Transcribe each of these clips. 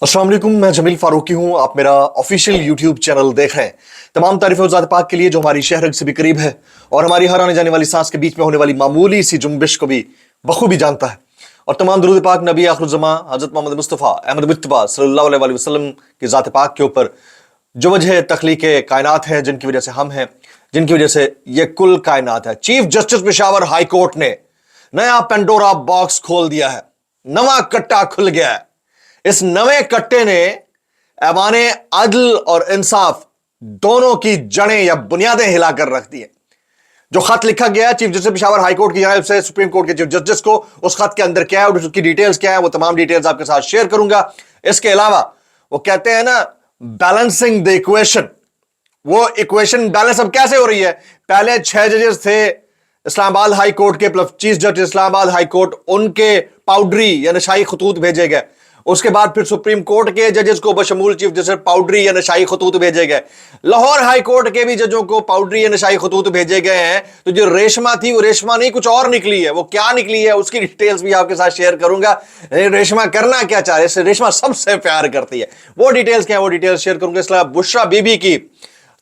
अस्सलाम वालेकुम, मैं जमील फारूकी हूँ। आप मेरा ऑफिशियल यूट्यूब चैनल देख रहे हैं। तमाम तारीफ़ ज़ात पाक के लिए जो हमारी शहर से भी करीब है और हमारी हर आने जाने वाली सांस के बीच में होने वाली मामूली सी जुम्बिश को भी बखूबी जानता है। और तमाम दुरूद पाक नबी आखिरुज़्ज़मा हज़रत मोहम्मद मुस्तफ़ा अहमद मुज्तबा सल्लल्लाहु अलैहि वसल्लम की ज़ात पाक के ऊपर, जो वजह तख्लीक कायनात है, जिनकी वजह से हम हैं, जिनकी वजह से ये कुल कायनात है। Chief justice Peshawar high court ने नया पेंडोरा बॉक्स खोल दिया है। नवा कट्टा खुल गया है। इस नवे कट्टे ने ऐवाने अदल और इंसाफ दोनों की जड़ें या बुनियादें हिलाकर रख दी हैं। जो खत लिखा गया है chief justice Peshawar high court की जानिब से सुप्रीम कोर्ट के चीफ जस्टिस को, उस खत के अंदर क्या है और उसकी डिटेल्स क्या है, वो तमाम डिटेल्स आपके साथ शेयर करूंगा। इसके अलावा वो कहते हैं ना, बैलेंसिंग द इक्वेशन, वो इक्वेशन बैलेंस अब कैसे हो रही है। पहले 6 जजेस थे इस्लामाबाद हाई कोर्ट के, plus chief justice Islamabad high court, उनके पाउडरी या नशाई खतूत भेजे गए। उसके बाद फिर सुप्रीम कोर्ट के जजेस को बशमूल चीफ जस्टिस पाउडरी या नशाई खतूत भेजे गए। लाहौर हाई कोर्ट के भी जजों को पाउडरी या नशाई खतूत भेजे गए हैं। तो जो रेशमा थी वो रेशमा नहीं, कुछ और निकली है। वो क्या निकली है उसकी डिटेल्स भी आपके साथ शेयर करूंगा। रेशमा करना क्या चाह रही है, रेशमा सबसे प्यार करती है, वो डिटेल्स क्या है वो डिटेल्स शेयर करूंगा। इसलिए बुशरा बीबी की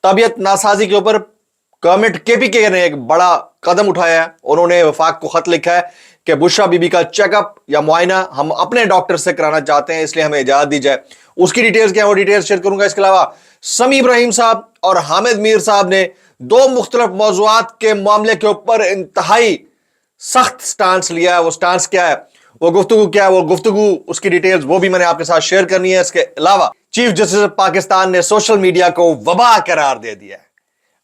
तबीयत नासाजी के ऊपर गवर्नमेंट केपीके ने एक बड़ा कदम उठाया है। उन्होंने वफाक को खत लिखा है कि बुशरा बीबी का चेकअप या मुआयना हम अपने डॉक्टर से कराना चाहते हैं, इसलिए हमें इजाजत दी जाए। उसकी डिटेल्स क्या है वो डिटेल्स शेयर करूंगा। इसके अलावा समी इब्राहिम साहब और हामिद मीर साहब ने दो मुख्तलिफ मौज़ूआत के मामले के ऊपर इंतहाई सख्त स्टांस लिया है। वो स्टांस क्या है, वो गुफ्तगू क्या है, वो गुफ्तगू उसकी डिटेल्स वो भी मैंने आपके साथ शेयर करनी है। इसके अलावा चीफ जस्टिस पाकिस्तान ने सोशल मीडिया को वबा करार दे दिया है।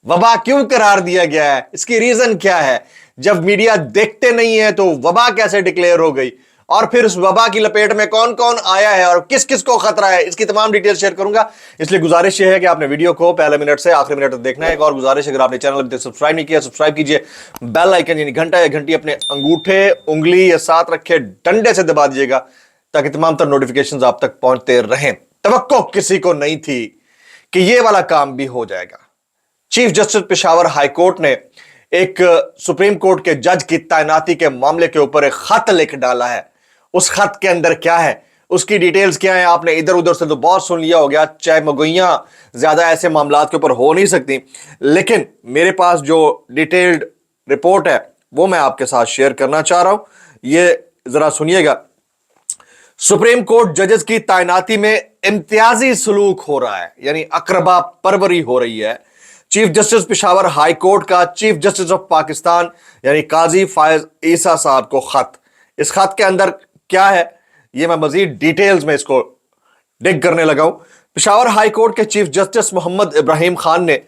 वबा क्यों करार दिया गया है, इसकी रीजन क्या है। जब मीडिया देखते नहीं है तो वबा कैसे डिक्लेयर हो गई, और फिर उस वबा की लपेट में कौन कौन आया है और किस किस को खतरा है, इसकी तमाम डिटेल शेयर करूंगा। इसलिए गुजारिश यह है कि आपने वीडियो को पहले मिनट से आखिरी मिनट तक देखना है। एक और गुजारिश, अगर आपने चैनल अभी तक सब्सक्राइब नहीं किया, सब्सक्राइब कीजिए। बेल आइकन यानी घंटा या घंटी अपने अंगूठे, उंगली या साथ रखे डंडे से दबा दीजिएगा, ताकि तमाम तर नोटिफिकेशन आप तक पहुंचते रहें। तवक्को किसी को नहीं थी कि यह वाला काम भी हो जाएगा। Chief justice Peshawar high court ने एक सुप्रीम कोर्ट के जज की तैनाती के मामले के ऊपर एक खत लिख डाला है। उस खत के अंदर क्या है, उसकी डिटेल्स क्या है, आपने इधर उधर से तो बहुत सुन लिया हो गया। चाहे मगोइयां ज्यादा ऐसे मामलात के ऊपर हो नहीं सकती, लेकिन मेरे पास जो डिटेल्ड रिपोर्ट है वो मैं आपके साथ शेयर करना चाह रहा हूं। ये जरा सुनिएगा। सुप्रीम कोर्ट जजेस की तैनाती में इम्तियाजी सलूक हो रहा है, यानी अकरबा परवरी हो रही है। Chief justice Peshawar high court का चीफ जस्टिस ऑफ पाकिस्तान यानी काजी फायज ईसा साहब को खत। इस खत के अंदर क्या है ये मैं मजीद डिटेल्स में इसको डिग करने लगा हूं। पेशावर हाई कोर्ट के चीफ जस्टिस मोहम्मद इब्राहिम खान ने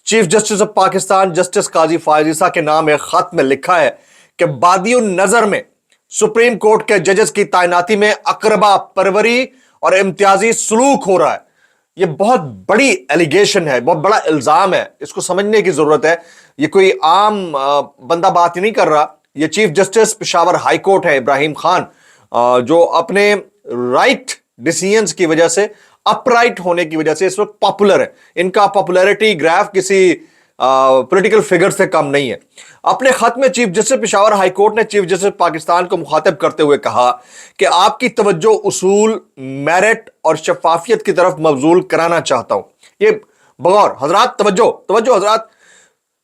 chief justice of Pakistan justice Qazi Faez Isa के नाम एक खत में लिखा है कि बादियुन नजर में सुप्रीम कोर्ट के जजेस की तैनाती में अकरबा परवरी और इम्तियाजी सलूक हो रहा है। ये बहुत बड़ी एलिगेशन है, बहुत बड़ा इल्जाम है, इसको समझने की जरूरत है। ये कोई आम बंदा बात ही नहीं कर रहा। ये chief justice Peshawar high court है इब्राहिम खान, जो अपने राइट डिसीजंस की वजह से, अपराइट होने की वजह से इस वक्त पॉपुलर है। इनका पॉपुलैरिटी ग्राफ किसी पॉलिटिकल फिगर से कम नहीं है। अपने खत में chief justice Peshawar high court ने चीफ जस्टिस पाकिस्तान को मुखातिब करते हुए कहा कि आपकी तवज्जो उसूल, मेरिट और शफाफियत की तरफ मबजूल कराना चाहता हूं। ये बगौर हजरात, तवज्जो हजरात।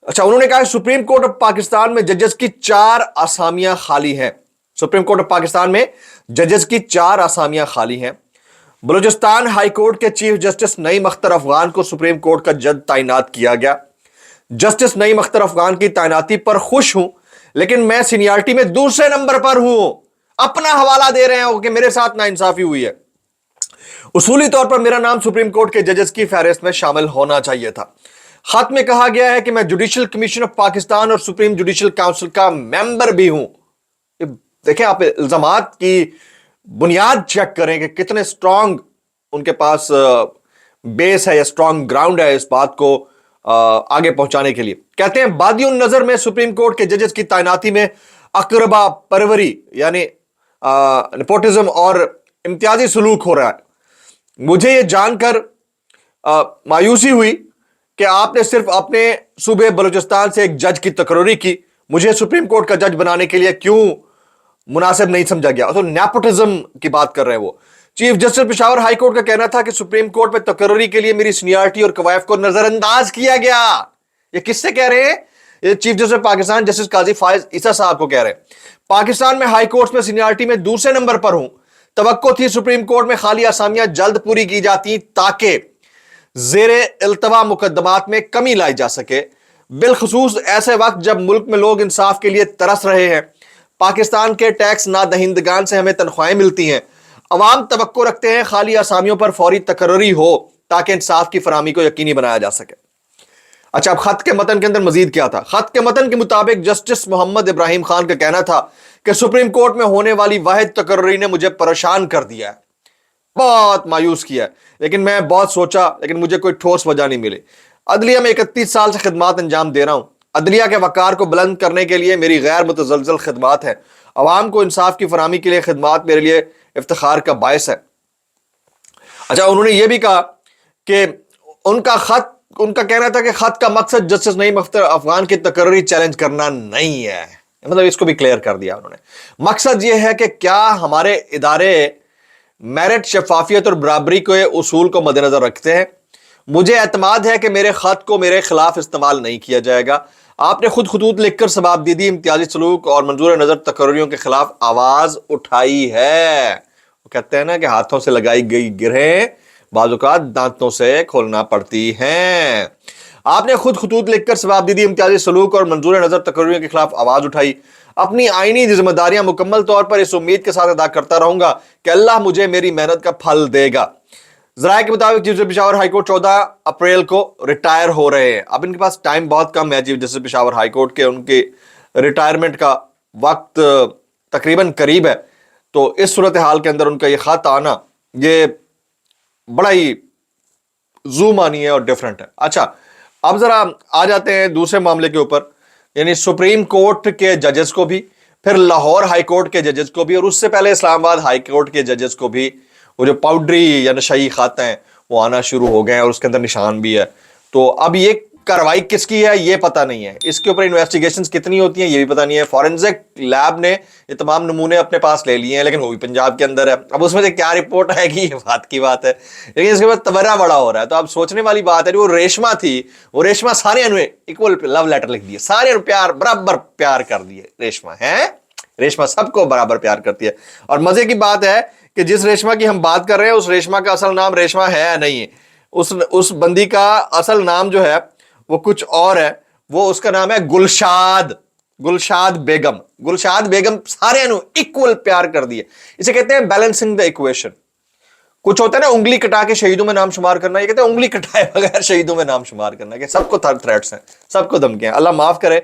अच्छा, उन्होंने कहा सुप्रीम कोर्ट ऑफ पाकिस्तान में जजेस की 4 आसामियां खाली हैं। सुप्रीम कोर्ट ऑफ पाकिस्तान में जजेस की 4 आसामियां खाली हैं। बलूचिस्तान हाई कोर्ट के चीफ जस्टिस नईम अख्तर अफगान को सुप्रीम कोर्ट का जज तैनात किया गया। जस्टिस नईम अख्तर अफगान की तैनाती पर खुश हूं, लेकिन मैं सीनियरिटी में दूसरे नंबर पर हूं। अपना हवाला दे रहे हैं कि मेरे साथ नाइंसाफी हुई है। उसूली तौर पर मेरा नाम सुप्रीम कोर्ट के जजेस की फहरिस्त में शामिल होना चाहिए था। खत में कहा गया है कि मैं जुडिशल कमीशन ऑफ पाकिस्तान और सुप्रीम जुडिशल काउंसिल का मेंबर भी हूं। देखें, आप इल्जामात की बुनियाद चेक करें कि कितने स्ट्रांग उनके पास बेस है या स्ट्रांग ग्राउंड है इस बात को आगे पहुंचाने के लिए। कहते हैं बादियुन नजर में सुप्रीम कोर्ट के जजेस की तैनाती में अकरबा परवरी यानी नेपोटिज्म और इम्तियाजी सलूक हो रहा है। मुझे यह जानकर मायूसी हुई कि आपने सिर्फ अपने सूबे बलूचिस्तान से एक जज की तकरीरी की। मुझे सुप्रीम कोर्ट का जज बनाने के लिए क्यों मुनासिब नहीं समझा गया। तो नेपोटिज्म की बात कर रहे हैं वो। Chief justice Peshawar high court का कहना था कि सुप्रीम कोर्ट में तकर्री के लिए मेरी सीनियरिटी और कवायद को नजरअंदाज किया गया। ये किससे कह रहे हैं? ये chief justice Pakistan justice Qazi Faez ईसा साहब को कह रहे हैं। पाकिस्तान में हाई कोर्ट में सीनियरिटी में दूसरे नंबर पर हूं। तवक्को थी सुप्रीम कोर्ट में खाली आसामियां जल्द पूरी की जाती ताकि जेरे इल्तवा मुकदमात में कमी लाई जा सके, बिलखसूस ऐसे वक्त जब मुल्क में लोग इंसाफ के लिए तरस रहे हैं। पाकिस्तान के टैक्स नादहिंदगान से हमें तनख्वाहें मिलती हैं। अवाम तवक्को रखते हैं खाली आसामियों पर फौरी तकर्री हो ताकि इंसाफ की फराहमी को यकीनी बनाया जा सके। अच्छा, अब खत के मतन के अंदर मजीद क्या था? खत के मतन के मुताबिक जस्टिस मोहम्मद इब्राहिम खान का कहना था कि सुप्रीम कोर्ट में होने वाली वाहिद तकर्री ने मुझे परेशान कर दिया है, बहुत मायूस किया है, लेकिन मैं बहुत सोचा लेकिन मुझे कोई ठोस वजह नहीं मिली। अदलिया में 31 साल से खिदमात अंजाम दे रहा हूं। अदलिया के वकार को बुलंद करने के लिए मेरी गैर मुतजलजल खिदमात है। अवाम को इंसाफ की फराहमी के लिए खिदमात मेरे लिए इफ्तिखार का बायस है। अच्छा, उन्होंने यह भी कहा कि उनका कहना था कि खत का मकसद जस्टिस नईम अख्तर अफगान की तकर्री चैलेंज करना नहीं है। मतलब इसको भी क्लियर कर दिया उन्होंने। मकसद यह है कि क्या हमारे इदारे मेरिट, शफाफियत और बराबरी के उसूल को मद्देनजर रखते हैं। मुझे एतमाद है कि मेरे खत को मेरे खिलाफ इस्तेमाल नहीं किया जाएगा। आपने खुद खतूत लिखकर सबाब दीदी, इम्तियाजी सलूक और मंजूर नजर तकर्रियों के खिलाफ आवाज उठाई है। वो कहते हैं ना कि हाथों से लगाई गई गिरहें बाजुकात दांतों से खोलना पड़ती हैं। आपने खुद खतूत लिखकर सबाब दीदी, इम्तियाजी सलूक और मंजूर नजर तकर्रियों के खिलाफ आवाज उठाई। अपनी आईनी जिम्मेदारियां मुकम्मल तौर पर इस उम्मीद के साथ अदा करता रहूंगा कि अल्लाह मुझे मेरी मेहनत का फल देगा। जराये के मुताबिक चीफ जस्टिस पेशावर हाईकोर्ट 14 अप्रैल को रिटायर हो रहे हैं। अब इनके पास टाइम बहुत कम है। चीफ जस्टिस पेशावर हाईकोर्ट के उनके रिटायरमेंट का वक्त तकरीबन करीब है। तो इस सूरत हाल के अंदर उनका ये खत आना ये बड़ा ही ज़ूमानी है और डिफरेंट है। अच्छा, अब जरा आ जाते हैं दूसरे मामले के ऊपर, यानी सुप्रीम कोर्ट के जजेस को भी, फिर लाहौर हाई कोर्ट के जजेस को भी, और उससे पहले इस्लामाबाद हाई कोर्ट के जजेस को भी वो जो पाउडरी या नशाई खाते हैं वो आना शुरू हो गए हैं और उसके अंदर निशान भी है। तो अब ये कार्रवाई किसकी है ये पता नहीं है। इसके ऊपर इन्वेस्टिगेशंस कितनी होती हैं ये भी पता नहीं है। फॉरेंसिक लैब ने ये तमाम नमूने अपने पास ले लिए हैं, लेकिन वो भी पंजाब के अंदर है। अब उसमें से क्या रिपोर्ट आएगी ये बात की बात है, लेकिन इसके बाद तबर्रा बड़ा हो रहा है। तो अब सोचने वाली बात है, वो रेशमा थी, वो रेशमा सारे इक्वल लव लेटर लिख दिए, सारे प्यार बराबर प्यार कर दिए। रेशमा है, रेशमा सबको बराबर प्यार करती है। और मजे की बात है कि जिस रेशमा की हम बात कर रहे हैं उस रेशमा का असल नाम रेशमा है नहीं है। उस बंदी का असल नाम जो है वो कुछ और है। वो उसका नाम है गुलशाद बेगम। गुलशाद बेगम सारे इक्वल प्यार कर दिए। इसे कहते हैं बैलेंसिंग द इक्वेशन। कुछ होता है ना उंगली कटा के शहीदों में नाम शुमार करना, ये कहते हैं उंगली कटाए बगैर शहीदों में नाम शुमार करना, कि सबको थ्रेट्स हैं, सबको धमकियां। अल्लाह माफ करे,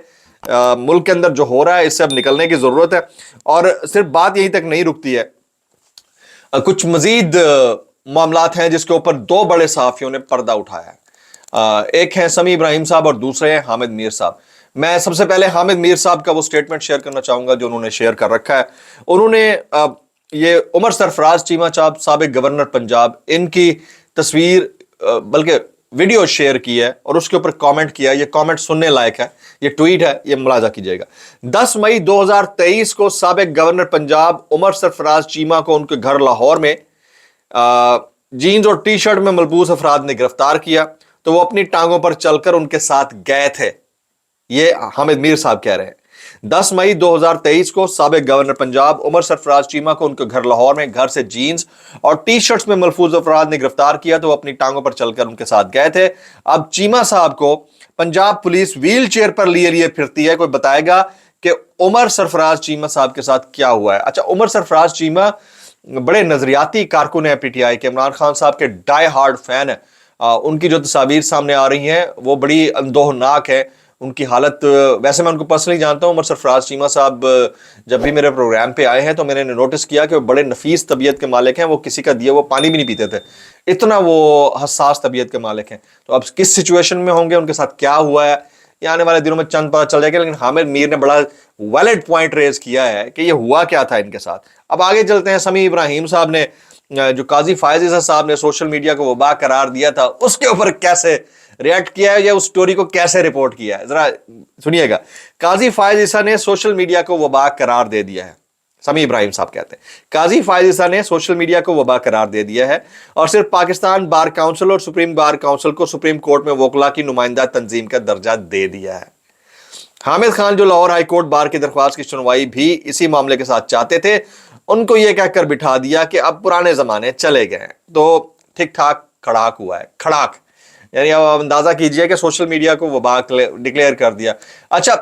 मुल्क के अंदर जो हो रहा है इससे अब निकलने की जरूरत है। और सिर्फ बात यहीं तक नहीं रुकती है, कुछ मजीद मामलात हैं जिसके ऊपर दो बड़े सहाफियों ने पर्दा उठाया है। एक है समी इब्राहिम साहब और दूसरे हैं हामिद मीर साहब। मैं सबसे पहले हामिद मीर साहब का वो स्टेटमेंट शेयर करना चाहूंगा जो उन्होंने शेयर कर रखा है। उन्होंने ये उमर सरफराज चीमा साहब, साबिक गवर्नर पंजाब, इनकी तस्वीर बल्कि वीडियो शेयर की है और उसके ऊपर कमेंट किया। ये कमेंट सुनने लायक है, ये ट्वीट है, ये मुलाजा कीजिएगा। 10 मई 2023 को साबिक गवर्नर पंजाब उमर सरफराज चीमा को उनके घर लाहौर में जीन्स और टी शर्ट में मलबूस अफराद ने गिरफ्तार किया तो वो अपनी टांगों पर चलकर उनके साथ गए थे। ये हामिद मीर साहब कह रहे हैं। 10 मई 2023 को साबिक गवर्नर पंजाब उमर सरफराज चीमा को उनके घर लाहौर में घर से जीन्स और टी शर्ट्स में मलफूज अफराद ने गिरफ्तार किया तो वो अपनी टांगों पर चलकर उनके साथ गए थे। अब चीमा साहब को पंजाब पुलिस व्हील चेयर पर लिए फिरती है। कोई बताएगा कि उमर सरफराज चीमा साहब के साथ क्या हुआ है? अच्छा, उमर सरफराज चीमा बड़े नजरियाती कारकुन है पीटीआई के, इमरान खान साहब के डाई हार्ड फैन है। उनकी जो तस्वीर सामने आ रही हैं वो बड़ी अंदोहनाक है। उनकी हालत, वैसे मैं उनको पर्सनली जानता हूं। उमर सरफराज चीमा साहब जब भी मेरे प्रोग्राम पे आए हैं तो मैंने नोटिस किया कि वो बड़े नफीस तबीयत के मालिक हैं। वो किसी का दिया वो पानी भी नहीं पीते थे, इतना वो हसास तबीयत के मालिक हैं। तो अब किस सिचुएशन में होंगे, उनके साथ क्या हुआ है, ये आने वाले दिनों में चंद पता चल जाएगा। लेकिन हामिद मीर ने बड़ा वैलिड पॉइंट रेज किया है कि ये हुआ क्या था इनके साथ। अब आगे चलते हैं। समी इब्राहिम साहब ने, जो काजी फायज ईसा साहब ने सोशल मीडिया को वबा करार दिया था, उसके ऊपर कैसे रिएक्ट किया है या उस स्टोरी को कैसे रिपोर्ट किया है, जरा सुनिएगा। काजी फायज ईसा ने सोशल मीडिया को वबा करार दे दिया है। समी इब्राहिम साहब कहते हैं काजी फायज ईसा ने सोशल मीडिया को वबा करार दे दिया है और सिर्फ पाकिस्तान बार काउंसिल और सुप्रीम बार काउंसिल को सुप्रीम कोर्ट में वकला की नुमाइंदा तंजीम का दर्जा दे दिया है। हामिद खान जो लाहौर हाई कोर्ट बार की दरख्वास्त की सुनवाई भी इसी मामले के साथ चाहते थे, उनको यह कहकर बिठा दिया कि अब पुराने जमाने चले गए हैं। तो ठीक ठाक खड़ाक हुआ है, खड़ाक यानी अब अंदाजा कीजिए कि सोशल मीडिया को वबा डिक्लेयर कर दिया। अच्छा,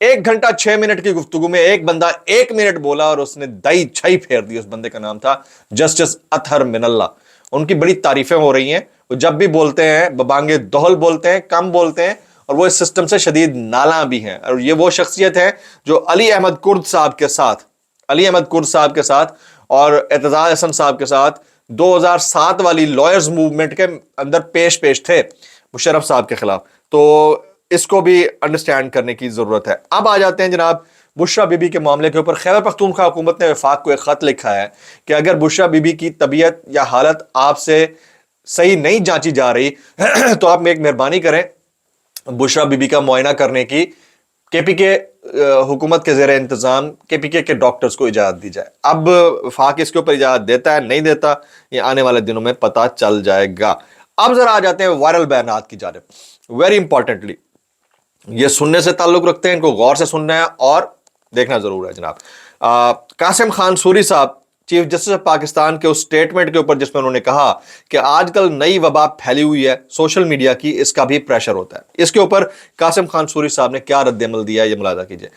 1 घंटा 6 मिनट की गुफ्तगू में एक बंदा 1 मिनट बोला और उसने दई छई फेर दी। उस बंदे का नाम था जस्टिस अतहर मिनल्ला। उनकी बड़ी तारीफें हो रही हैं। वो जब भी बोलते हैं बबांगे दोहल बोलते हैं, कम बोलते हैं और वो इस सिस्टम से शदीद नाला भी हैं। और ये वो शख्सियत है जो अली अहमद कुर्द साहब के साथ और एतजाज हसन साहब के साथ 2007 वाली लॉयर्स मूवमेंट के अंदर पेश थे मुशर्रफ साहब के खिलाफ। तो इसको भी अंडरस्टैंड करने की जरूरत है। अब आ जाते हैं जनाब बुशरा बीबी के मामले के ऊपर। खैबर पख्तूनख्वा हुकूमत ने वफाक को एक खत लिखा है कि अगर बुशरा बीबी की तबीयत या हालत आपसे सही नहीं जांची जा रही तो आप में एक मेहरबानी करें, बुशरा बीबी का मुआयना करने की केपीके हुकूमत के ज़ेरे इंतजाम केपीके के डॉक्टर्स को इजाज़त दी जाए। अब वफाक इसके ऊपर इजाज़त देता है नहीं देता, ये आने वाले दिनों में पता चल जाएगा। अब जरा आ जाते हैं वायरल बयानात की जानिब। वेरी इंपॉर्टेंटली ये सुनने से ताल्लुक रखते हैं, इनको गौर से सुनना है और देखना जरूर है जनाब। कासिम खान सूरी साहब चीफ जस्टिस ऑफ पाकिस्तान के उस स्टेटमेंट के ऊपर जिसमें उन्होंने कहा कि आजकल नई वबा फैली हुई है सोशल मीडिया की, इसका भी प्रेशर होता है। इसके ऊपर कासिम खान सूरी साहब ने क्या रद्द-ए-अमल दिया है, ये मुलाजा कीजिए।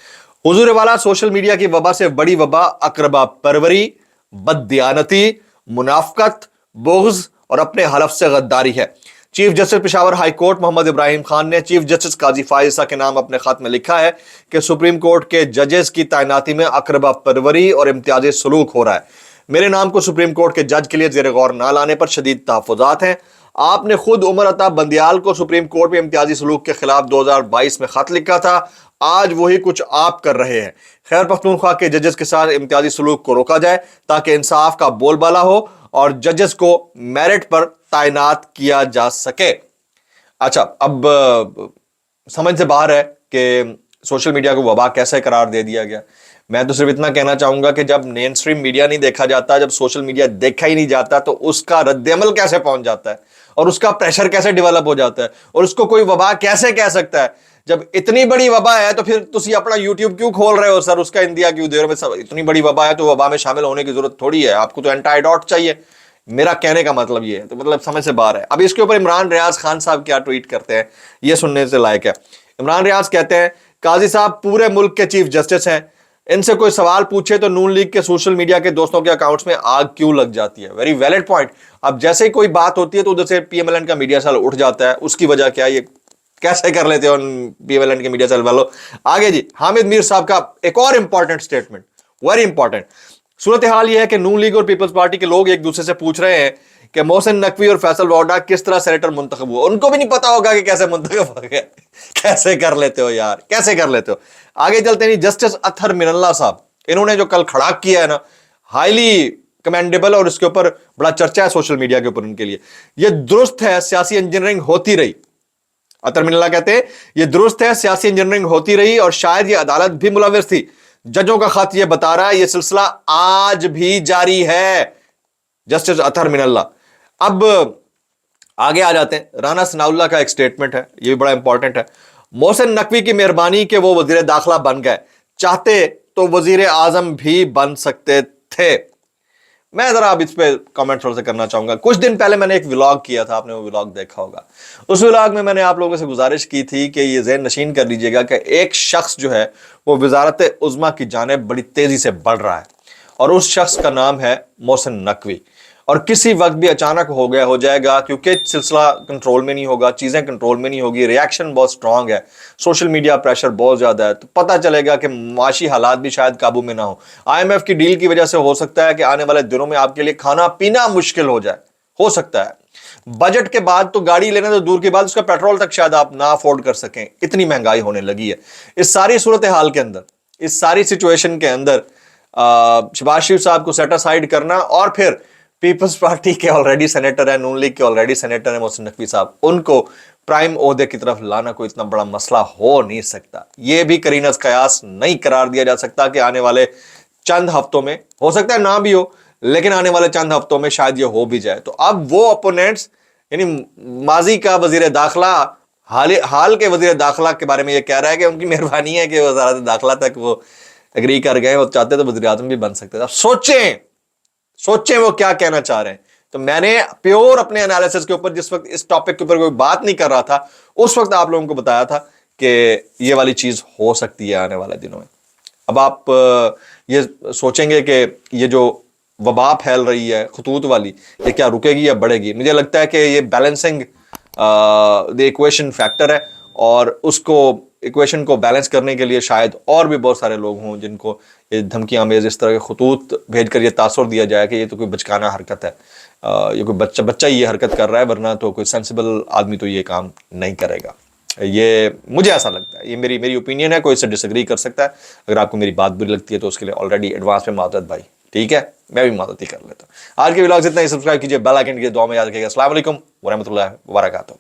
हुजूर वाला, सोशल मीडिया की वबा से बड़ी वबा अकरबा परवरी, बददियानती, मुनाफकत, बुग़्ज़ और अपने हलफ से गद्दारी है। Chief justice Peshawar high court Mohammad Ibrahim Khan ने चीफ जस्टिस काजी फायज ईसा के नाम अपने खत में लिखा है कि सुप्रीम कोर्ट के जजेस की तैनाती में अकरबा परवरी और इम्तियाजी सलूक हो रहा है। मेरे नाम को सुप्रीम कोर्ट के जज के लिए ज़ेरे गौर ना लाने पर शदीद तहफ़्फ़ुज़ात हैं। आपने खुद उमर अता बंदियाल को सुप्रीम कोर्ट में इम्तियाजी सलूक के खिलाफ 2022 में खत लिखा था। आज वही कुछ आप कर रहे हैं। खैबर पख्तूनख्वा के जजेस के साथ इम्तियाजी सलूक को रोका जाए ताकि इंसाफ का बोलबाला हो और जजेस को मेरिट पर तैनात किया जा सके। अच्छा, अब समझ से बाहर है कि सोशल मीडिया को वबा कैसे करार दे दिया गया। मैं तो सिर्फ इतना कहना चाहूंगा कि जब मेन स्ट्रीम मीडिया नहीं देखा जाता, जब सोशल मीडिया देखा ही नहीं जाता, तो उसका रद्द-ए-अमल कैसे पहुंच जाता है और उसका प्रेशर कैसे डेवलप हो जाता है और उसको कोई वबा कैसे कह सकता है। जब इतनी बड़ी वबा है तो फिर तुसी अपना यूट्यूब क्यों खोल रहे हो सर, उसका इंदिया क्यों दे रहे हो। सब इतनी बड़ी वबा है तो वबा में शामिल होने की जरूरत थोड़ी है, आपको तो एंटाइडोट चाहिए। मेरा कहने का मतलब ये है, तो मतलब समझ से बाहर है। अब इसके ऊपर इमरान रियाज खान साहब क्या ट्वीट करते हैं, ये सुनने से लायक है। इमरान रियाज कहते हैं, काजी साहब पूरे मुल्क के चीफ जस्टिस हैं, इनसे कोई सवाल पूछे तो नून लीग के सोशल मीडिया के दोस्तों के अकाउंट्स में आग क्यों लग जाती है। Very valid point. अब जैसे ही कोई बात होती है तो उधर से पीएमएलएन का मीडिया सेल उठ जाता है। उसकी वजह क्या है, ये कैसे कर लेते हो पीएमएलएन के मीडिया सेल वालों। आगे जी, हामिद मीर साहब का एक और इंपॉर्टेंट स्टेटमेंट, वेरी इंपॉर्टेंट। सूरत हाल यह है कि नून लीग और पीपल्स पार्टी के लोग एक दूसरे से पूछ रहे हैं कि मोहसिन नकवी और फैसल वाडा किस तरह सेनेटर मुंतखब हुआ। उनको भी नहीं पता होगा कि कैसे मुंतखब हो गया। कैसे कर लेते हो यार, कैसे कर लेते हो। आगे चलते हैं, जस्टिस अतहर मिनल्ला साहब, इन्होंने जो कल खड़ा किया है ना, हाईली कमेंडेबल और इसके ऊपर बड़ा चर्चा है सोशल मीडिया के ऊपर उनके लिए। यह दुरुस्त है, सियासी इंजीनियरिंग होती रही। अतहर मिनल्ला कहते हैं यह दुरुस्त है, सियासी इंजीनियरिंग होती रही और शायद यह अदालत भी मुलविस थी। जजों का खत यह बता रहा है यह सिलसिला आज भी जारी है। जस्टिस अतहर मिनल्ला। अब आगे आ जाते हैं, राना सनाउल्लाह का एक स्टेटमेंट है, यह भी बड़ा इंपॉर्टेंट है। मोहसिन नकवी की मेहरबानी के वो वजीर दाखिला बन गए, चाहते तो वजीर आजम भी बन सकते थे। मैं जरा अब इस पे कमेंट थोड़ा सा करना चाहूंगा। कुछ दिन पहले मैंने एक व्लॉग किया था, आपने वो व्लॉग देखा होगा। उस व्लॉग में मैंने आप लोगों से गुजारिश की थी कि ये ज़हन नशीन कर लीजिएगा कि एक शख्स जो है वो वजारत उज़्मा की जानिब बड़ी तेजी से बढ़ रहा है और उस शख्स का नाम है मोहसिन नकवी। और किसी वक्त भी अचानक हो जाएगा क्योंकि सिलसिला कंट्रोल में नहीं होगा, चीज़ें कंट्रोल में नहीं होगी, रिएक्शन बहुत स्ट्रांग है, सोशल मीडिया प्रेशर बहुत ज़्यादा है, तो पता चलेगा कि माशी हालात भी शायद काबू में ना हो। IMF की डील की वजह से हो सकता है कि आने वाले दिनों में आपके लिए खाना पीना मुश्किल हो जाए, हो सकता है। बजट के बाद तो गाड़ी लेना तो दूर की बात, उसका पेट्रोल तक शायद आप ना अफोर्ड कर सकें, इतनी महंगाई होने लगी है। इस सारी सूरत हाल के अंदर, इस सारी सिचुएशन के अंदर शहबाज शरीफ साहब को सेट असाइड करना और फिर पीपल्स पार्टी के ऑलरेडी सेनेटर है, नून लीग के ऑलरेडी सेनेटर है मोहसिन नकवी साहब, उनको प्राइम ओहदे की तरफ लाना कोई इतना बड़ा मसला हो नहीं सकता। यह भी करीनस कयास नहीं करार दिया जा सकता कि आने वाले चंद हफ्तों में, हो सकता है ना भी हो, लेकिन आने वाले चंद हफ्तों में शायद ये हो भी जाए। तो अब वो अपोनेंट्स, यानी माजी का वजीर दाखिला हाल के वजीर दाखिला के बारे में ये कह रहा है कि उनकी मेहरबानी है कि वजारत दाखिला तक वो एग्री कर गए, और चाहते तो वजीर आजम भी बन सकते थे। अब सोचें वो क्या कहना चाह रहे हैं। तो मैंने प्योर अपने एनालिसिस के ऊपर, जिस वक्त इस टॉपिक के ऊपर कोई बात नहीं कर रहा था, उस वक्त आप लोगों को बताया था कि ये वाली चीज हो सकती है आने वाले दिनों में। अब आप ये सोचेंगे कि ये जो वबा फैल रही है खतूत वाली, ये क्या रुकेगी या बढ़ेगी? मुझे लगता है कि ये बैलेंसिंग द इक्वेशन फैक्टर है, और उसको इक्वेशन को बैलेंस करने के लिए शायद और भी बहुत सारे लोग हों जिनको ये धमकियां में इस तरह के खतूत भेजकर ये तासुर दिया जाए कि ये तो कोई बचकाना हरकत है, ये कोई बच्चा ही ये हरकत कर रहा है, वरना तो कोई सेंसिबल आदमी तो ये काम नहीं करेगा। ये मुझे ऐसा लगता है, ये मेरी ओपिनियन है, कोई इससे डिसएग्री कर सकता है। अगर आपको मेरी बात बुरी लगती है तो उसके लिए ऑलरेडी एडवांस में मादरत भाई, ठीक है, मैं भी मदद ही कर लेता हूँ। आज के व्लॉग इतना ही, सब्सक्राइब कीजिए, बेल आइकन कीजिए, दुआ में याद रखिएगा। अस्सलाम वालेकुम व रहमतुल्लाहि व बरकातहू।